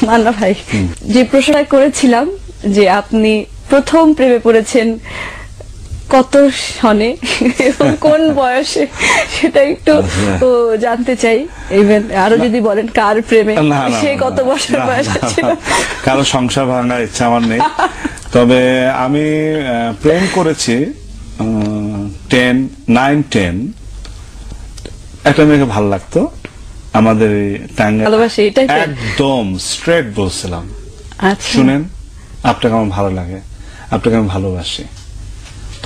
মান্না ভাই, যে প্রশ্নটা করেছিলাম যে আপনি প্রথম প্রেমে পড়েছেন কত সনে এবং কোন বয়সে, সেটা একটু জানতে চাই। ইভেন আরো যদি বলেন কার প্রেমে, সে কত বছর বয়সে ছিল? কারো সংসার ভাঙার ইচ্ছা আমার নেই, তবে আমি প্রেম করেছি 9-10। একটা মেয়েকে ভালো লাগতো, আমাদের একদম স্ট্রেট বলছিলাম, শুনেন আপনাকে আমার ভালো লাগে, আপনাকে আমি ভালোবাসি।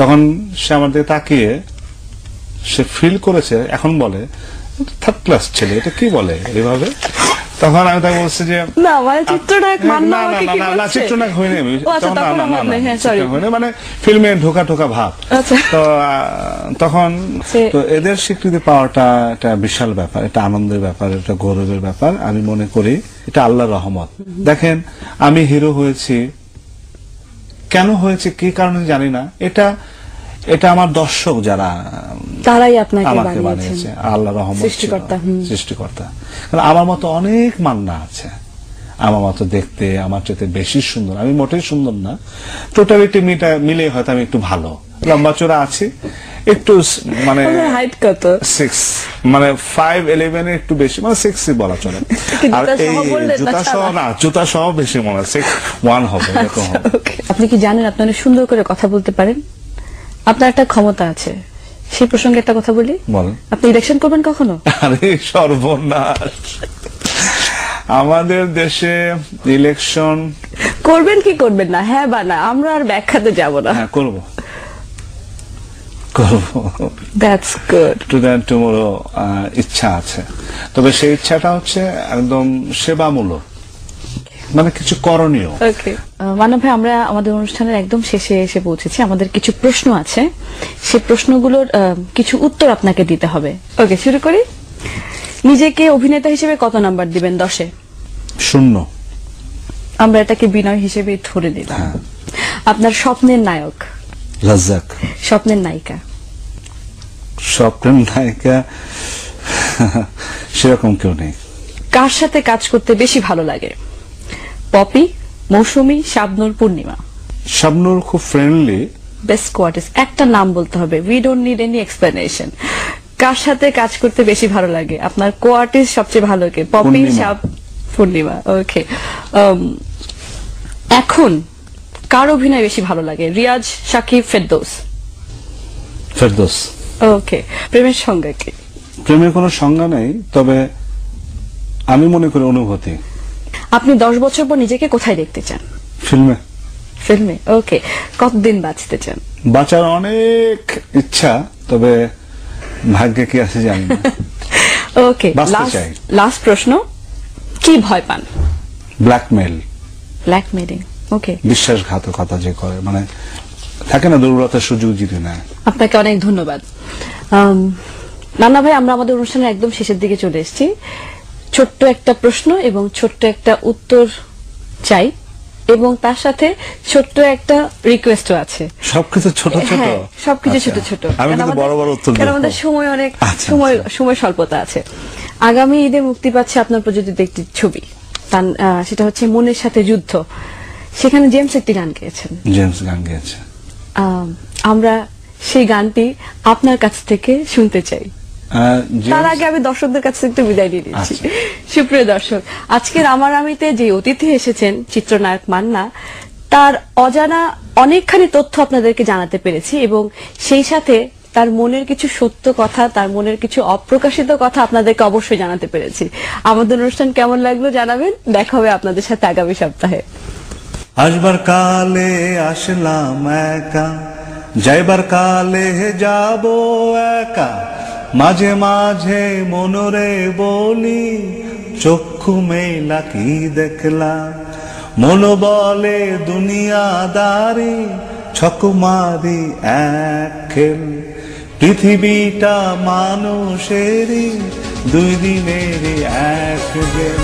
তখন সে আমার দিকে তাকিয়ে সে ফিল করেছে, এখন বলে থার্ড ক্লাস ছেলে, এটা কি বলে এইভাবে। তখন আমি তাকে বলছি যে না, মানে চিত্রনায়ক মান্না না, চিত্রনায়ক হয়নি আমি, মানে ফিল্মে ঢোকা ঢোকা ভাব। তো তখন তো এদের স্বীকৃতি পাওয়াটা একটা বিশাল ব্যাপার, এটা আনন্দের ব্যাপার, এটা গৌরবের ব্যাপার। আমি মনে করি এটা আল্লাহর রহমত। দেখেন আমি হিরো হয়েছি, কেন হয়েছে কি কারণে জানি না, এটা এটা আমার দর্শক যারা তারাই আপনাকে আমাকে বানিয়েছে, আল্লাহর রহমত, সৃষ্টিকর্তা। আমার মতো অনেক মান্না আছে, আমার মতো দেখতে আমার চেয়ে বেশি সুন্দর। আমি মোটেই সুন্দর না, টোটালিটি মিলে হয়তো আমি একটু ভালো, লম্বা চোরা আছি, একটু মানে হাইট কত 6, মানে 5'11" একটু বেশি, মানে 6 বলা চলে। আর এই জুতা সহ বেশি মনে হয় 6'1" হবে। আপনি কি জানেন আপনি অনেক সুন্দর করে কথা বলতে পারেন, আপনার একটা ক্ষমতা আছে। সেই প্রসঙ্গে একটা কথা বলি, বলেন। আপনি ইলেকশন করবেন কখনো? আরে সর্বনাশ, আমাদের দেশে ইলেকশন করবেন কি করবেন না, হ্যাঁ বা না, আমরা আর ব্যাখ্যাতে যাব না। হ্যাঁ, করব। That's good. টুডে টুমরো ইচ্ছা আছে, তবে সেই ইচ্ছাটা হচ্ছে একদম সেবামূলক, মানে কিছু করণীয়। ওকে মানব ভাই, আমরা আমাদের অনুষ্ঠানের একদম শেষে এসে পৌঁছেছি। আমাদের কিছু প্রশ্ন আছে, সেই প্রশ্নগুলোর কিছু উত্তর আপনাকে দিতে হবে। ওকে, শুরু করি। নিজেকে অভিনেতা হিসেবে কত নাম্বার দিবেন 10-এ? 0। আমরা এটাকে বিনয় হিসেবে ধরে নিলাম। আপনার স্বপ্নের নায়ক? রাজ্জাক। স্বপ্নের নায়িকা? স্বপ্নের নায়িকা সেরকম কেউ নেই। কার সাথে কাজ করতে বেশি ভালো লাগে? পপি, মৌসুমী, শাবনূর, পূর্ণিমা? শাবনূর খুব ফ্রেন্ডলি। বেস্ট কোয়ার্টিস্ট, একটা নাম বলতে হবে, we don't need any explanation. কার সাথে কাজ করতে বেশি ভালো লাগে? আপনার কোয়ার্টিস্ট সবচেয়ে ভালো কে? পপি, পূর্ণিমা। ওকে, এখন কার অভিনয় বেশি ভালো লাগে? রিয়াজ, শাকিব, ফেরদৌস? ফেরদৌস। ওকে, প্রেমের সংজ্ঞা কি? প্রেমের কোনো সংজ্ঞা নেই, তবে আমি মনে করি অনুভূতি। আপনি 10 বছর পর নিজেকে কোথায় দেখতে চান? ফিল্মে। ফিল্মে। ওকে, কতদিন বাঁচতে চান? বাঁচার অনেক ইচ্ছা, তবে ভাগ্যে কি আছে জানি না। ওকে, লাস্ট প্রশ্ন, কি ভয় পান? ব্ল্যাকমেইল। ব্ল্যাকমেইলিং। ওকে, বিশ্বাসঘাতকতা যে করে, মানে থাকে না, দুর্বলতার সুযোগ জিতে নেয়। আপনাকে অনেক ধন্যবাদ। নানা ভাই, আমরা আমাদের অনুষ্ঠানের একদম শেষের দিকে চলে এসেছি। ছোট্ট একটা প্রশ্ন এবং ছোট্ট একটা উত্তর চাই, এবং তার সাথে ছোট্ট একটা রিকোয়েস্টও আছে। সবকিছু ছোট ছোট? সবকিছু ছোট ছোট, আমি কিন্তু বড় বড় উত্তর দেব, কারণ আমাদের সময় অনেক, সময় স্বল্পতা আছে। আগামী ঈদে মুক্তি পাচ্ছে আপনার প্রযোজিত একটি ছবি, সেটা হচ্ছে মনের সাথে যুদ্ধ। সেখানে জেমস একটি গান গেয়েছেন। জেমস গান গেয়েছে। আমরা সেই গানটি আপনার কাছ থেকে শুনতে চাই। তার আগে আমি দর্শকদের কাছে একটু বিদায় নিয়ে নিচ্ছি। সুপ্রিয় দর্শক, আজকের আমার আমিতে যে অতিথি এসেছেন চিত্রনায়ক মান্না, তার অজানা অনেকখানি তথ্য আপনাদেরকে জানাতে পেরেছি, এবং সেই সাথে তার মনের কিছু সত্য কথা, তার মনের কিছু অপ্রকাশিত কথা আপনাদেরকে অবশ্যই জানাতে পেরেছি। আমাদের অনুষ্ঠান কেমন লাগলো জানাবেন। দেখা হবে আপনাদের সাথে আগামী সপ্তাহে। আসবার কালে আসলাম একা, যাইবার কালে যাব একা, মাঝে মাঝে মনরে বলি, চক্ষু মেলা কি দেখলাম, মন বলে দুনিয়াদারি, ছক মারি এক খেল, পৃথিবীটা মানুষেরই, 2 দিনেরই এক গেল।